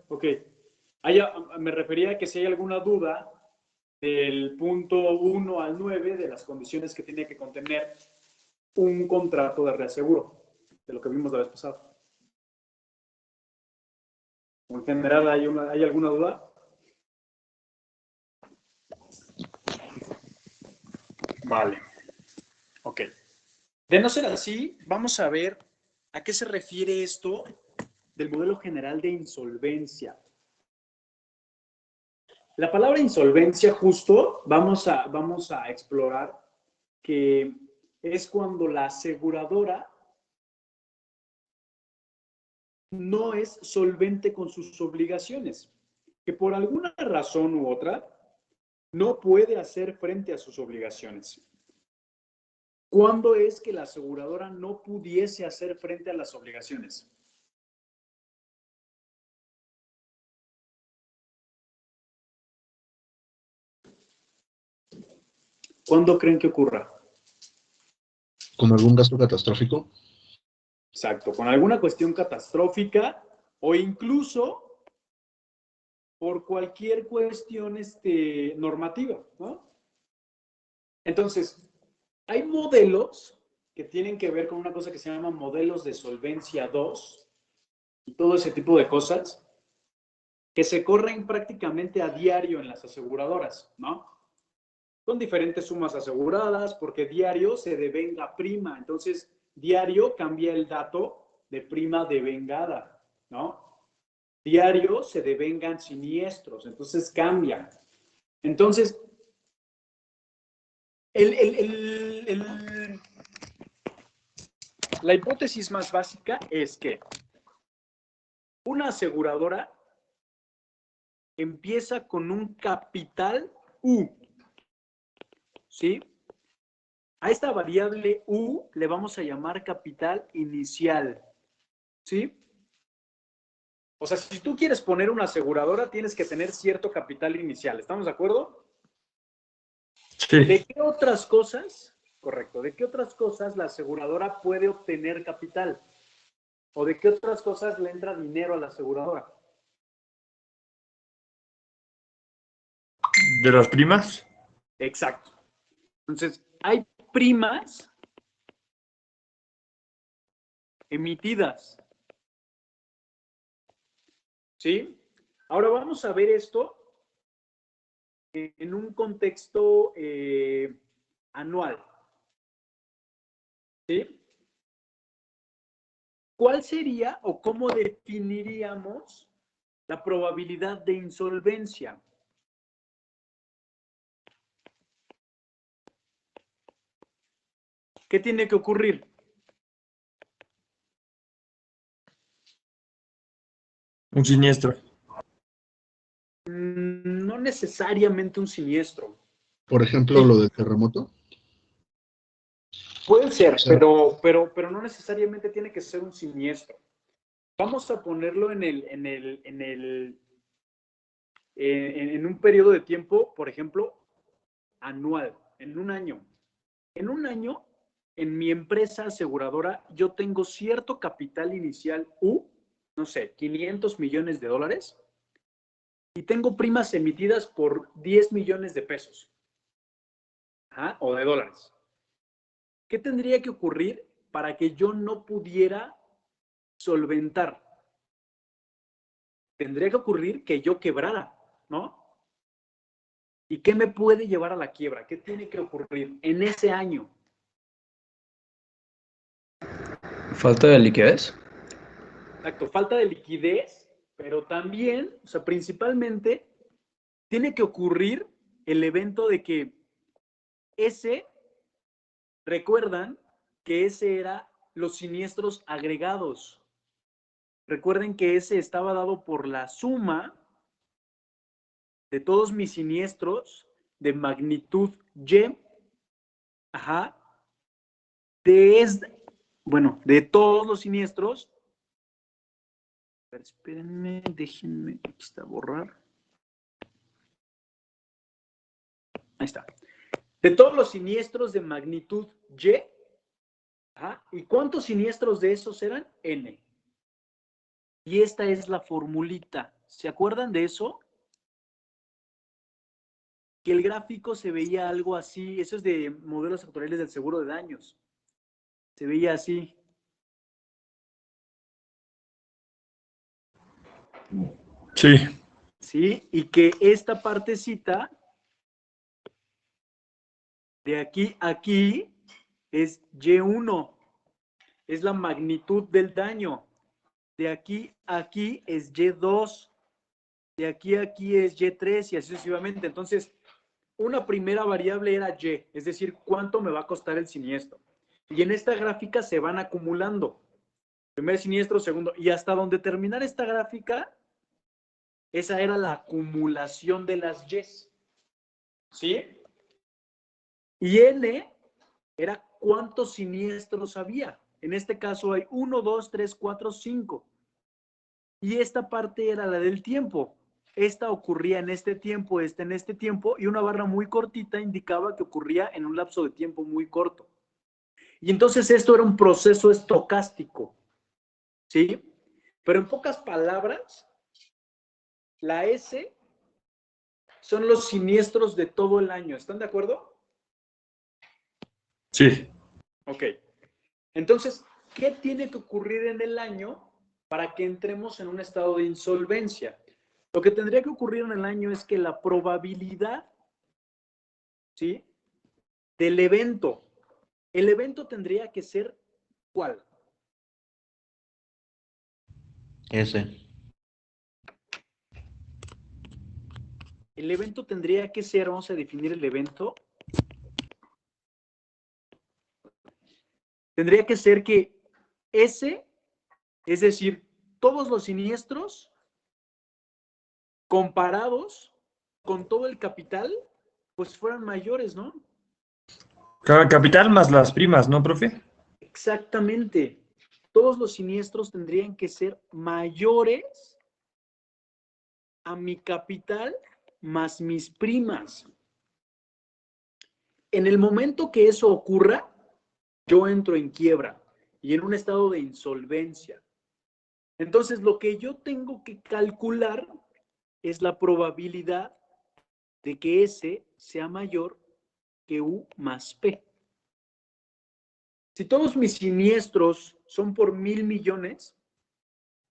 Ok. Me refería a que si hay alguna duda del punto 1 al 9 de las condiciones que tiene que contener un contrato de reaseguro, de lo que vimos la vez pasada. En general, ¿hay alguna duda? Vale. Ok. De no ser así, vamos a ver a qué se refiere esto del modelo general de insolvencia. La palabra insolvencia justo vamos a explorar que es cuando la aseguradora no es solvente con sus obligaciones, que por alguna razón u otra no puede hacer frente a sus obligaciones. ¿Cuándo es que la aseguradora no pudiese hacer frente a las obligaciones? ¿Cuándo creen que ocurra? ¿Con algún gasto catastrófico? Exacto, con alguna cuestión catastrófica o incluso por cualquier cuestión normativa, ¿no? Entonces, hay modelos que tienen que ver con una cosa que se llama modelos de solvencia 2 y todo ese tipo de cosas que se corren prácticamente a diario en las aseguradoras, ¿no? Con diferentes sumas aseguradas, porque diario se devenga prima. Entonces, diario cambia el dato de prima devengada, ¿no? Diario se devengan siniestros, entonces cambia. Entonces, la hipótesis más básica es que una aseguradora empieza con un capital U, ¿sí? A esta variable U le vamos a llamar capital inicial, ¿sí? O sea, si tú quieres poner una aseguradora, tienes que tener cierto capital inicial. ¿Estamos de acuerdo? Sí. ¿De qué otras cosas? Correcto. ¿De qué otras cosas la aseguradora puede obtener capital? ¿O de qué otras cosas le entra dinero a la aseguradora? ¿De las primas? Exacto. Entonces, hay primas emitidas, ¿sí? Ahora vamos a ver esto en un contexto anual, ¿sí? ¿Cuál sería o cómo definiríamos la probabilidad de insolvencia? ¿Qué tiene que ocurrir? Un siniestro. No necesariamente un siniestro. Por ejemplo, Sí, lo del terremoto. puede O ser, sea, pero no necesariamente tiene que ser un siniestro. Vamos a ponerlo en un periodo de tiempo, por ejemplo, anual, en un año. En un año, en mi empresa aseguradora, yo tengo cierto capital inicial U, no sé, 500 millones de dólares, y tengo primas emitidas por 10 millones de pesos. Ajá, o de dólares. ¿Qué tendría que ocurrir para que yo no pudiera solventar? Tendría que ocurrir que yo quebrara, ¿no? ¿Y qué me puede llevar a la quiebra? ¿Qué tiene que ocurrir en ese año? Falta de liquidez. Exacto, falta de liquidez, pero también, o sea, principalmente, tiene que ocurrir el evento de que recuerdan que ese era los siniestros agregados. Recuerden que ese estaba dado por la suma de todos mis siniestros de magnitud Y, ajá, de todos los siniestros. Espérenme, déjenme, aquí está, borrar. Ahí está. De todos los siniestros de magnitud Y, ajá, ¿y cuántos siniestros de esos eran? N. Y esta es la formulita. ¿Se acuerdan de eso? Que el gráfico se veía algo así. Eso es de modelos actuariales del seguro de daños. Se veía así. Sí. ¿Sí? Y que esta partecita de aquí a aquí es Y1. Es la magnitud del daño. De aquí a aquí es Y2. De aquí a aquí es Y3 y así sucesivamente. Entonces, una primera variable era Y, es decir, cuánto me va a costar el siniestro. Y en esta gráfica se van acumulando. Primer siniestro, segundo. Y hasta donde terminar esta gráfica, esa era la acumulación de las Y's. ¿Sí? Y N era cuántos siniestros había. En este caso hay 1, 2, 3, 4, 5. Y esta parte era la del tiempo. Esta ocurría en este tiempo, esta en este tiempo, y una barra muy cortita indicaba que ocurría en un lapso de tiempo muy corto. Y entonces esto era un proceso estocástico, ¿sí? Pero en pocas palabras, la S son los siniestros de todo el año. ¿Están de acuerdo? Sí. Ok. Entonces, ¿qué tiene que ocurrir en el año para que entremos en un estado de insolvencia? Lo que tendría que ocurrir en el año es que la probabilidad, ¿sí?, del evento, el evento tendría que ser ¿cuál? Ese. El evento tendría que ser, vamos a definir el evento, tendría que ser que ese, es decir, todos los siniestros comparados con todo el capital, pues fueran mayores, ¿no? Capital más las primas, ¿no, profe? Exactamente. Todos los siniestros tendrían que ser mayores a mi capital más mis primas. En el momento que eso ocurra, yo entro en quiebra y en un estado de insolvencia. Entonces, lo que yo tengo que calcular es la probabilidad de que S sea mayor que U más P. Si todos mis siniestros son por 1,000 millones,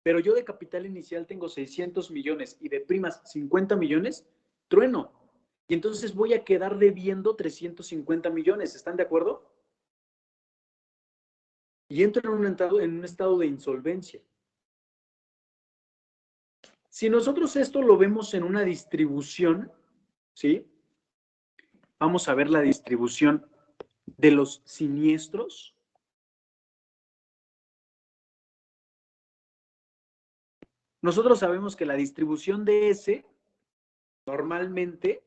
pero yo de capital inicial tengo 600 millones y de primas 50 millones, trueno. Y entonces voy a quedar debiendo 350 millones. ¿Están de acuerdo? Y entro en un estado de insolvencia. Si nosotros esto lo vemos en una distribución, ¿sí? Vamos a ver la distribución de los siniestros. Nosotros sabemos que la distribución de S normalmente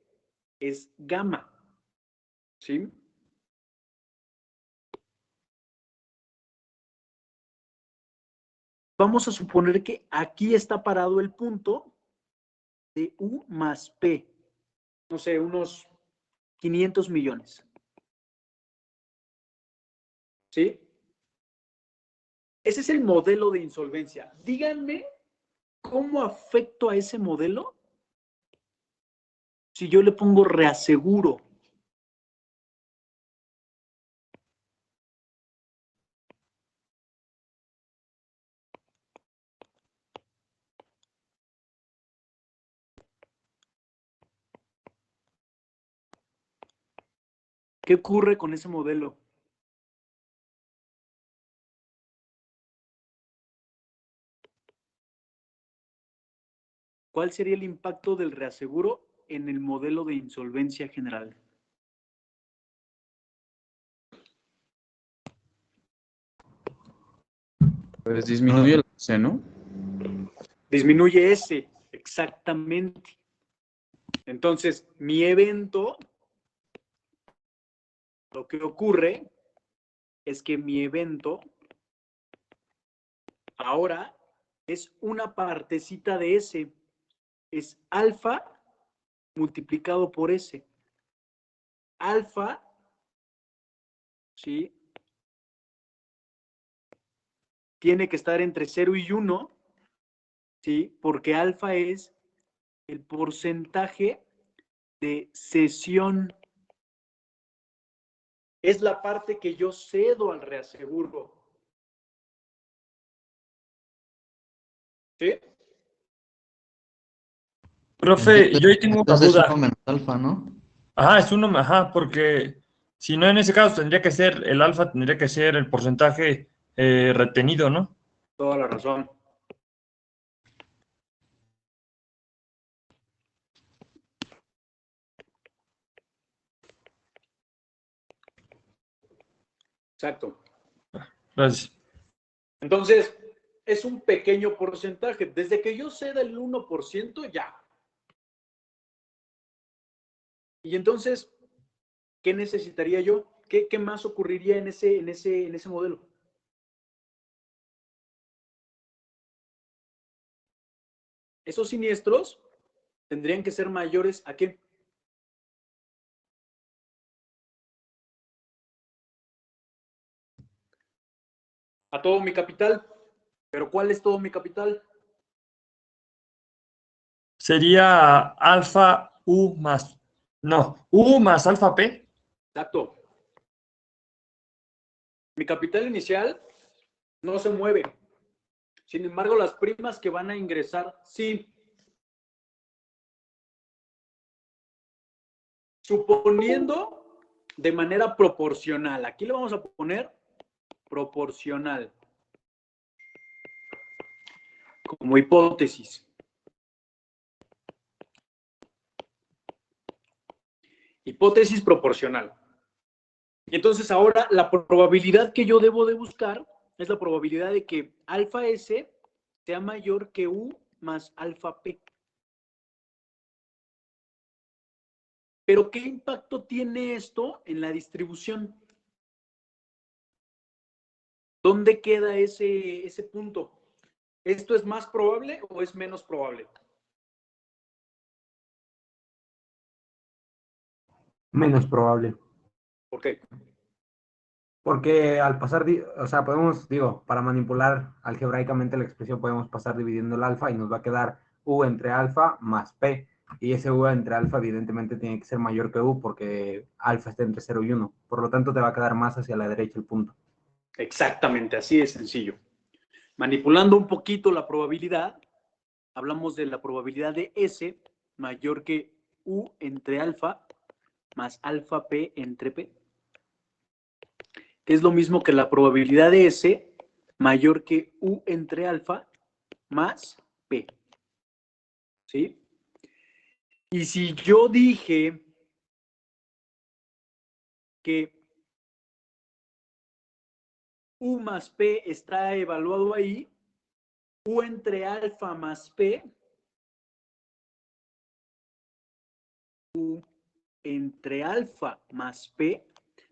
es gamma, ¿sí? Vamos a suponer que aquí está parado el punto de U más P, no sé, unos 500 millones, ¿sí? Ese es el modelo de insolvencia. Díganme cómo afecto a ese modelo si yo le pongo reaseguro. ¿Qué ocurre con ese modelo? ¿Cuál sería el impacto del reaseguro en el modelo de insolvencia general? Pues disminuye el C, ¿no? Disminuye ese, exactamente. Entonces, mi evento, lo que ocurre es que mi evento ahora es una partecita de S, es alfa multiplicado por S. Alfa, ¿sí?, tiene que estar entre 0 y 1 ¿sí? Porque alfa es el porcentaje de cesión. Es la parte que yo cedo al reaseguro. ¿Sí? Profe, yo ahí tengo una Entonces es duda. uno menos alfa, ¿no? Ajá, es uno, ajá, porque si no en ese caso tendría que ser el alfa, tendría que ser el porcentaje retenido, ¿no? Toda la razón. Exacto. Gracias. Entonces, es un pequeño porcentaje. Desde que yo ceda el 1%, ya. Y entonces, ¿qué necesitaría yo? ¿Qué más ocurriría en ese modelo? Esos siniestros tendrían que ser mayores ¿a qué? A todo mi capital. ¿Pero cuál es todo mi capital? Sería alfa U más, no, U más alfa P. Exacto. Mi capital inicial no se mueve. Sin embargo, las primas que van a ingresar, sí. Suponiendo de manera proporcional. Aquí le vamos a poner proporcional. Como hipótesis. Hipótesis proporcional. Y entonces ahora la probabilidad que yo debo de buscar es la probabilidad de que alfa S sea mayor que U más alfa P. Pero ¿qué impacto tiene esto en la distribución? ¿Dónde queda ese punto? ¿Esto es más probable o es menos probable? Menos probable. ¿Por qué? Porque al pasar, o sea, podemos, digo, para manipular algebraicamente la expresión, podemos pasar dividiendo el alfa y nos va a quedar U entre alfa más P. Y ese U entre alfa evidentemente tiene que ser mayor que U porque alfa está entre 0 y 1. Por lo tanto, te va a quedar más hacia la derecha el punto. Exactamente, así de sencillo. Manipulando un poquito la probabilidad, hablamos de la probabilidad de S mayor que U entre alfa más alfa P entre P. Que es lo mismo que la probabilidad de S mayor que U entre alfa más P. ¿Sí? Y si yo dije que U más P está evaluado ahí, U entre alfa más P, U entre alfa más P,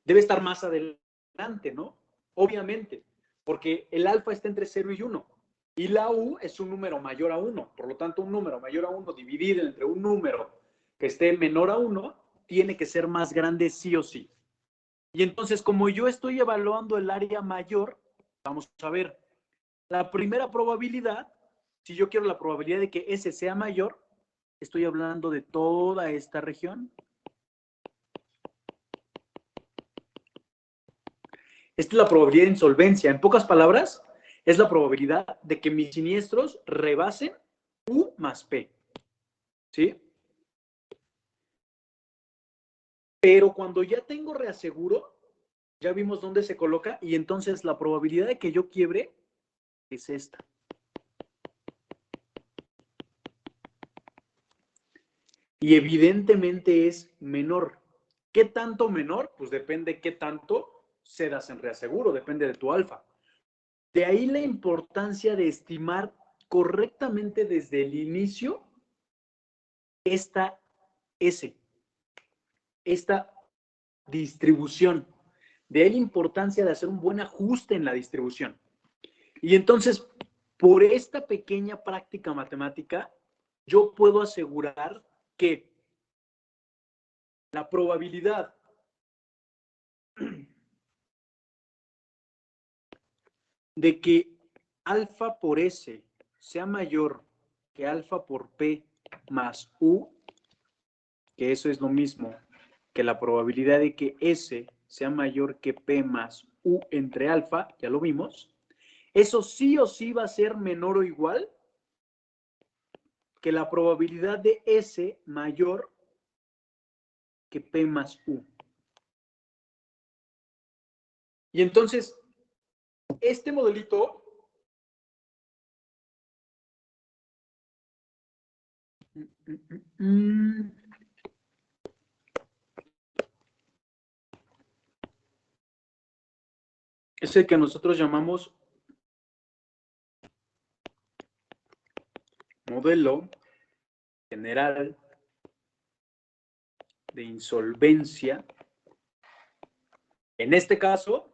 debe estar más adelante, ¿no? Obviamente, porque el alfa está entre 0 y 1. Y la U es un número mayor a 1. Por lo tanto, un número mayor a 1 dividido entre un número que esté menor a 1 tiene que ser más grande sí o sí. Y entonces, como yo estoy evaluando el área mayor, vamos a ver, la primera probabilidad, si yo quiero la probabilidad de que S sea mayor, estoy hablando de toda esta región. Esta es la probabilidad de insolvencia. En pocas palabras, es la probabilidad de que mis siniestros rebasen U más P. ¿Sí? Pero cuando ya tengo reaseguro, ya vimos dónde se coloca y entonces la probabilidad de que yo quiebre es esta. Y evidentemente es menor. ¿Qué tanto menor? Pues depende qué tanto cedas en reaseguro, depende de tu alfa. De ahí la importancia de estimar correctamente desde el inicio esta S, esta distribución. De ahí la importancia de hacer un buen ajuste en la distribución. Y entonces, por esta pequeña práctica matemática, yo puedo asegurar que la probabilidad de que alfa por S sea mayor que alfa por P más U, que eso es lo mismo que la probabilidad de que S sea mayor que P más U entre alfa, ya lo vimos, eso sí o sí va a ser menor o igual que la probabilidad de S mayor que P más U. Y entonces, este modelito es el que nosotros llamamos modelo general de insolvencia. En este caso,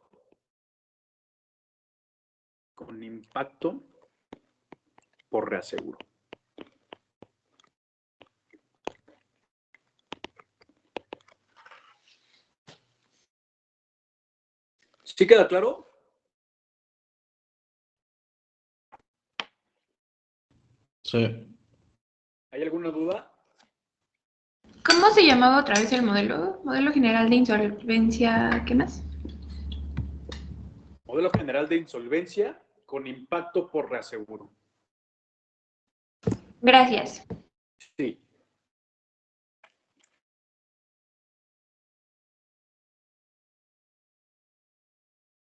con impacto por reaseguro. ¿Sí queda claro? Sí. ¿Hay alguna duda? ¿Cómo se llamaba otra vez el modelo? Modelo general de insolvencia, ¿qué más? Modelo general de insolvencia con impacto por reaseguro. Gracias. Sí.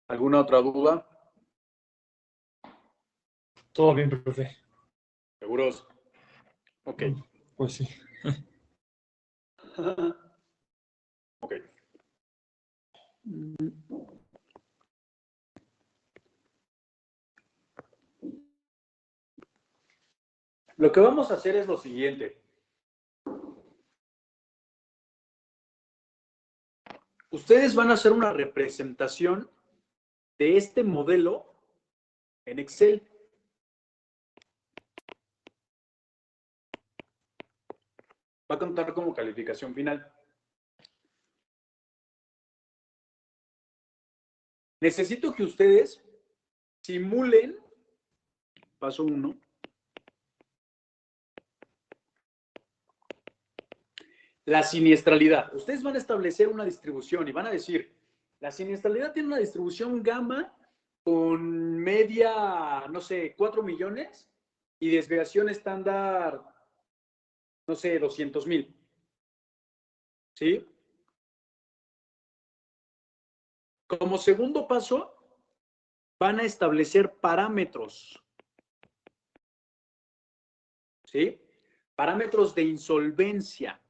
¿Alguna otra duda? Todo bien, profe. ¿Seguros? Ok. Pues sí. Ok. Lo que vamos a hacer es lo siguiente. Ustedes van a hacer una representación de este modelo en Excel. Va a contar como calificación final. Necesito que ustedes simulen, paso 1, la siniestralidad. Ustedes van a establecer una distribución y van a decir, la siniestralidad tiene una distribución gamma con media, no sé, 4 millones y desviación estándar, no sé, 200,000. ¿Sí? Como segundo paso, van a establecer parámetros. ¿Sí? Parámetros de insolvencia.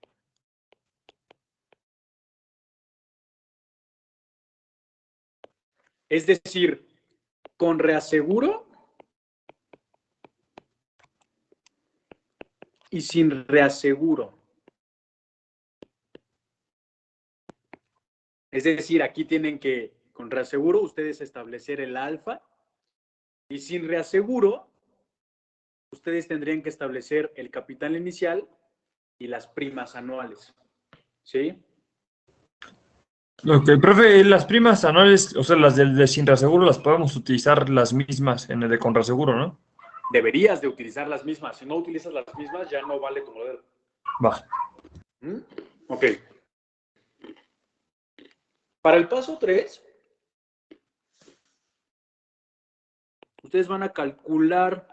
Es decir, con reaseguro y sin reaseguro. Es decir, aquí tienen que, con reaseguro, ustedes establecer el alfa y sin reaseguro, ustedes tendrían que establecer el capital inicial y las primas anuales. ¿Sí? Ok, profe, las primas anuales, o sea, las del de sin reaseguro, las podemos utilizar las mismas en el de con reaseguro, ¿no? Deberías de utilizar las mismas. Si no utilizas las mismas, ya no vale tu modelo. Va. Ok. Para el paso 3, ustedes van a calcular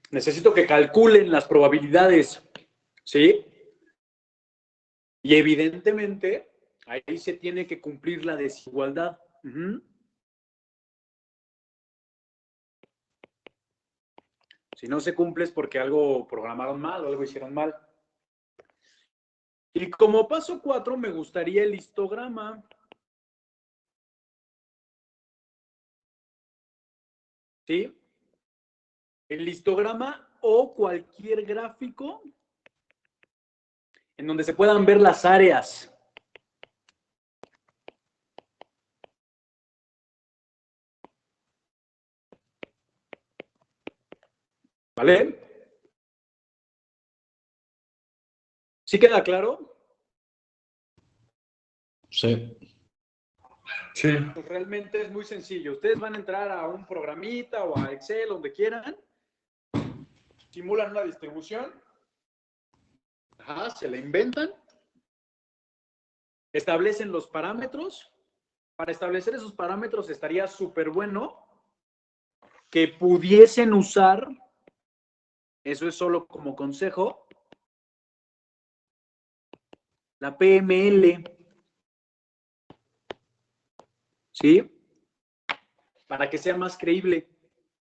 necesito que calculen las probabilidades, ¿sí? Y evidentemente, ahí se tiene que cumplir la desigualdad. Si no se cumple es porque algo programaron mal o algo hicieron mal. Y como paso 4 me gustaría el histograma. ¿Sí? El histograma o cualquier gráfico en donde se puedan ver las áreas. ¿Vale? ¿Sí queda claro? Sí. Sí. Pues realmente es muy sencillo. Ustedes van a entrar a un programita o a Excel, donde quieran, simulan una distribución, se la inventan, establecen los parámetros. Para establecer esos parámetros estaría súper bueno que pudiesen usar, eso es solo como consejo, la PML, ¿sí? Para que sea más creíble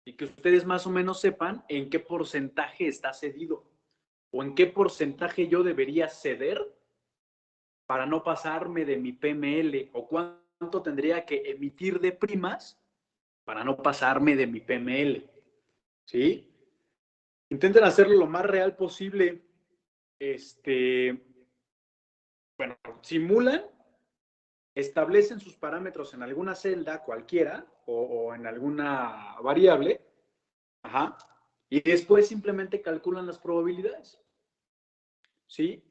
y que ustedes más o menos sepan en qué porcentaje está cedido o en qué porcentaje yo debería ceder para no pasarme de mi PML o cuánto tendría que emitir de primas para no pasarme de mi PML, ¿sí? Intenten hacerlo lo más real posible. Bueno, simulan, establecen sus parámetros en alguna celda cualquiera o en alguna variable, y después simplemente calculan las probabilidades, ¿sí?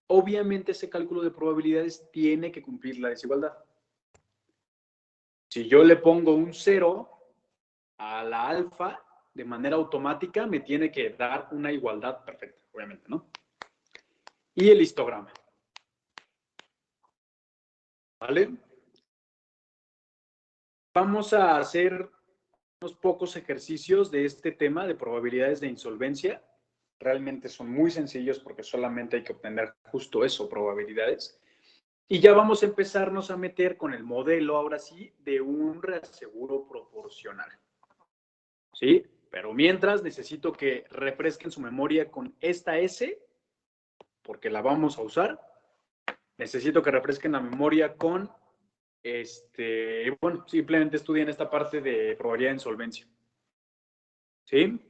Obviamente ese cálculo de probabilidades tiene que cumplir la desigualdad. Si yo le pongo un 0 a la alfa, de manera automática me tiene que dar una igualdad perfecta, obviamente, ¿no? Y el histograma. ¿Vale? Vamos a hacer unos pocos ejercicios de este tema de probabilidades de insolvencia. Realmente son muy sencillos porque solamente hay que obtener justo eso, probabilidades. Y ya vamos a empezarnos a meter con el modelo, ahora sí, de un reaseguro proporcional. ¿Sí? Pero mientras necesito que refresquen su memoria con esta S, porque la vamos a usar. Necesito que refresquen la memoria con, bueno, simplemente estudien esta parte de probabilidad de insolvencia. ¿Sí?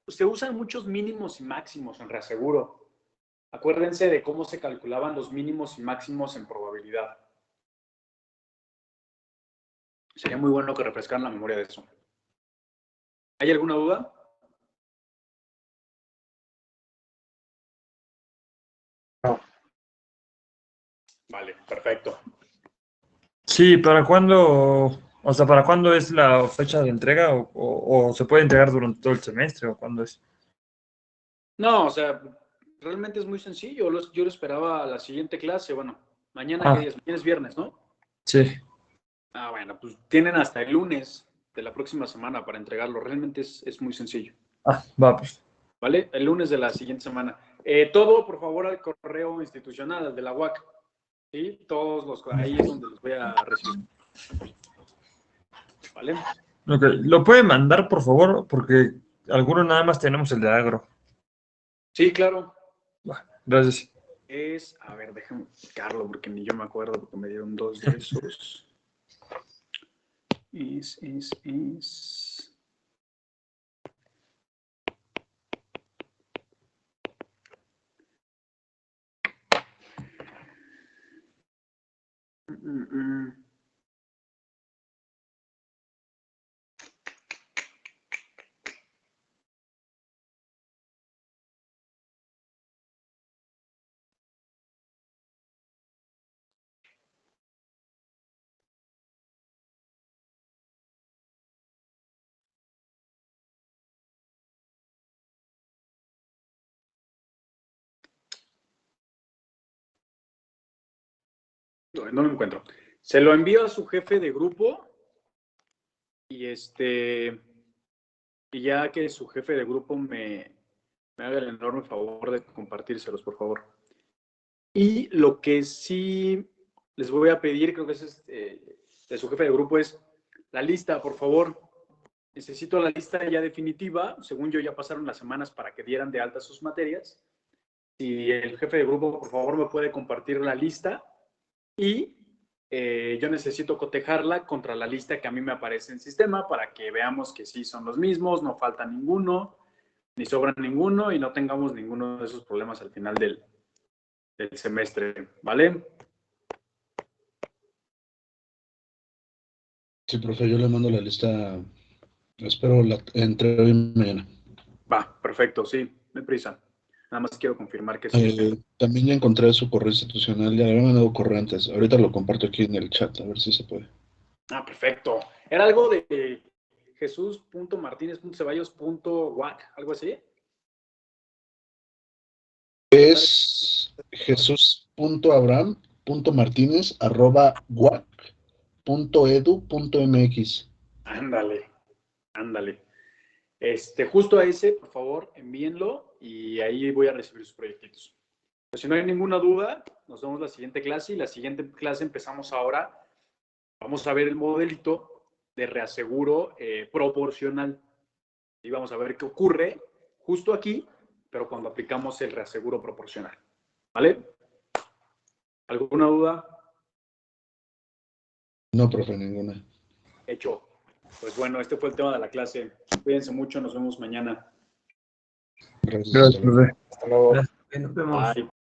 Se usan muchos mínimos y máximos en reaseguro. Acuérdense de cómo se calculaban los mínimos y máximos en probabilidad. Sería muy bueno que refrescaran la memoria de eso. ¿Hay alguna duda? No. Vale, perfecto. Sí, ¿para cuándo? O sea, ¿para cuándo es la fecha de entrega? ¿O se puede entregar durante todo el semestre? ¿O cuándo es? No, o sea, realmente es muy sencillo. Yo lo esperaba a la siguiente clase. Bueno, mañana, ¿qué día es? Mañana es viernes, ¿no? Sí. Bueno, pues tienen hasta el lunes de la próxima semana para entregarlo. Realmente es muy sencillo. Va, pues. ¿Vale? El lunes de la siguiente semana. Todo, por favor, al correo institucional, al de la UAC. ¿Sí? Ahí es donde los voy a recibir. ¿Vale? Ok, ¿lo puede mandar, por favor? Porque algunos nada más tenemos el de agro. Sí, claro. Va, gracias. A ver, déjame explicarlo porque ni yo me acuerdo porque me dieron 2 de esos. Es. No lo encuentro. Se lo envío a su jefe de grupo y y ya que su jefe de grupo me haga el enorme favor de compartírselos, por favor. Y lo que sí les voy a pedir, creo que es de su jefe de grupo, es la lista, por favor. Necesito la lista ya definitiva. Según yo, ya pasaron las semanas para que dieran de alta sus materias. Si el jefe de grupo, por favor, me puede compartir la lista y yo necesito cotejarla contra la lista que a mí me aparece en sistema para que veamos que sí son los mismos, no falta ninguno, ni sobra ninguno y no tengamos ninguno de esos problemas al final del semestre, ¿vale? Sí, profe, yo le mando la lista. Espero entre hoy y mañana. Va, perfecto, sí, me prisa. Nada más quiero confirmar que sí. También ya encontré su correo institucional, ya le había mandado correo antes. Ahorita lo comparto aquí en el chat, a ver si se puede. Ah, perfecto. Era algo de jesús.martinez.ceballos.wac, algo así. Es jesus.abraham.martinez@wac.edu.mx. Ándale, ándale. Justo a ese, por favor, envíenlo y ahí voy a recibir sus proyectitos. Pues si no hay ninguna duda, nos vemos la siguiente clase y la siguiente clase empezamos ahora. Vamos a ver el modelito de reaseguro proporcional y vamos a ver qué ocurre justo aquí, pero cuando aplicamos el reaseguro proporcional. ¿Vale? ¿Alguna duda? No, profe, ninguna. Hecho. Pues bueno, este fue el tema de la clase. Cuídense mucho, nos vemos mañana. Gracias. Gracias, hasta luego. profe. Hasta luego. Nos vemos. Bye.